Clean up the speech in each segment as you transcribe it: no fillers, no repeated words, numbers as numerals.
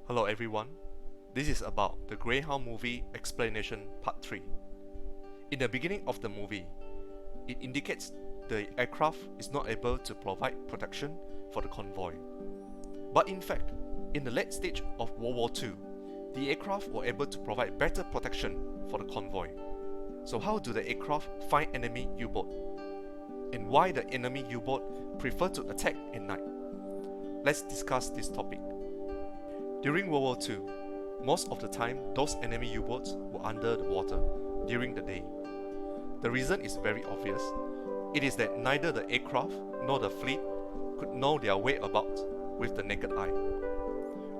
Hello everyone, this is about the Greyhound Movie Explanation Part 3. In the beginning of the movie, it indicates the aircraft is not able to provide protection for the convoy. But in fact, in the late stage of World War II, the aircraft were able to provide better protection for the convoy. So how do the aircraft find enemy U-boat? And why the enemy U-boat prefer to attack at night? Let's discuss this topic. During World War II, most of the time those enemy U-boats were under the water during the day. The reason is very obvious. It is that neither the aircraft nor the fleet could know their whereabouts with the naked eye.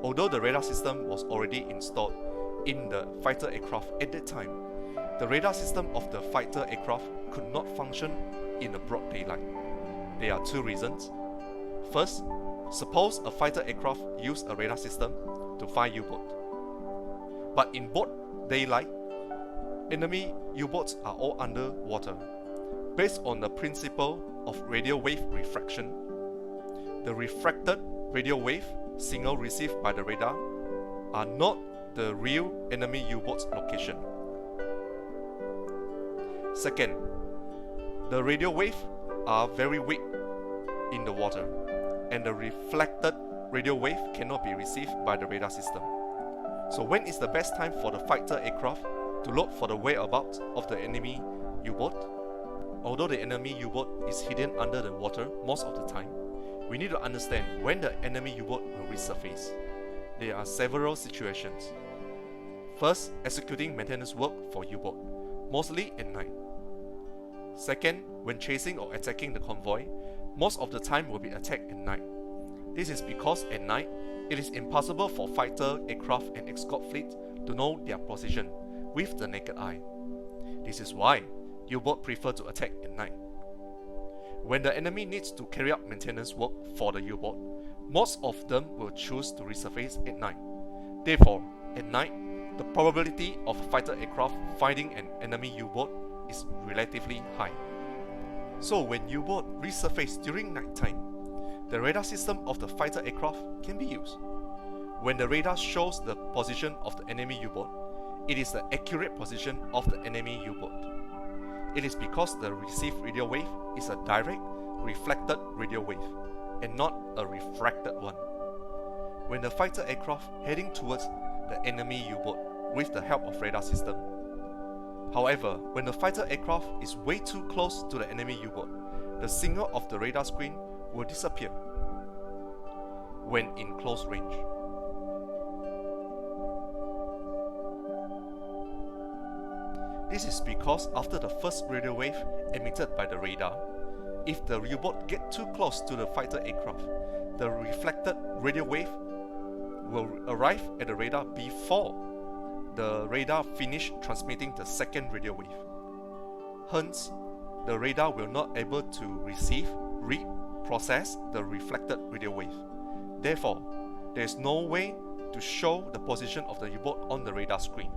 Although the radar system was already installed in the fighter aircraft at that time, the radar system of the fighter aircraft could not function in the broad daylight. There are two reasons. First, suppose a fighter aircraft used a radar system to find U-boat. But in broad daylight, enemy U-boats are all under water. Based on the principle of radio wave refraction, the refracted radio wave signal received by the radar are not the real enemy U-boat's location. Second, the radio waves are very weak in the water, and the reflected radio wave cannot be received by the radar system. So when is the best time for the fighter aircraft to look for the whereabouts of the enemy U-boat? Although the enemy U-boat is hidden under the water most of the time, we need to understand when the enemy U-boat will resurface. There are several situations. First, executing maintenance work for U-boat, mostly at night. Second, when chasing or attacking the convoy, most of the time will be attacked at night. This is because at night, it is impossible for fighter aircraft and escort fleet to know their position with the naked eye. This is why U-boat prefer to attack at night. When the enemy needs to carry out maintenance work for the U-boat, most of them will choose to resurface at night. Therefore, at night, the probability of a fighter aircraft finding an enemy U-boat is relatively high. So when U-boat resurface during nighttime, the radar system of the fighter aircraft can be used. When the radar shows the position of the enemy U-boat, it is the accurate position of the enemy U-boat. It is because the received radio wave is a direct, reflected radio wave, and not a refracted one. When the fighter aircraft heading towards the enemy U-boat with the help of radar system, however, when the fighter aircraft is way too close to the enemy U-boat, the signal of the radar screen will disappear when in close range. This is because after the first radio wave emitted by the radar, if the U-boat gets too close to the fighter aircraft, the reflected radio wave will arrive at the radar before the radar finish transmitting the second radio wave. Hence, the radar will not able to receive, read, process the reflected radio wave. Therefore, there is no way to show the position of the U-boat on the radar screen.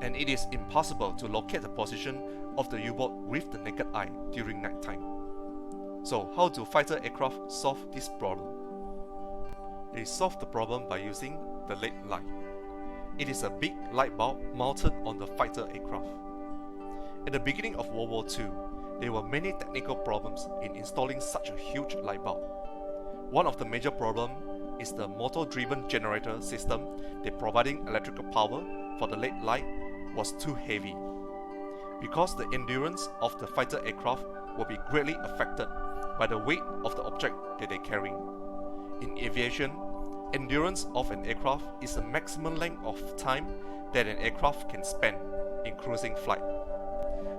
And it is impossible to locate the position of the U-boat with the naked eye during nighttime. So how do fighter aircraft solve this problem? They solve the problem by using the LED light. It is a big light bulb mounted on the fighter aircraft. At the beginning of World War II, there were many technical problems in installing such a huge light bulb. One of the major problems is the motor-driven generator system that providing electrical power for the LED light was too heavy. Because the endurance of the fighter aircraft will be greatly affected by the weight of the object that they are carrying. In aviation, endurance of an aircraft is the maximum length of time that an aircraft can spend in cruising flight.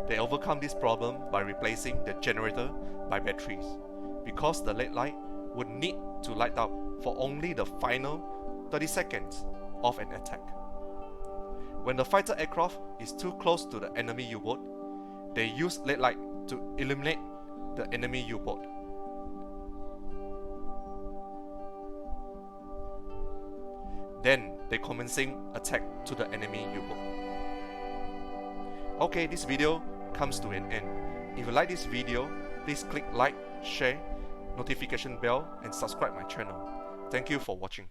They overcome this problem by replacing the generator by batteries, because the LED light would need to light up for only the final 30 seconds of an attack. When the fighter aircraft is too close to the enemy U-boat, they use LED light to eliminate the enemy U-boat. Then they commencing attack to the enemy U-boat. Okay, this video comes to an end. If you like this video, please click like, share, notification bell and subscribe my channel. Thank you for watching.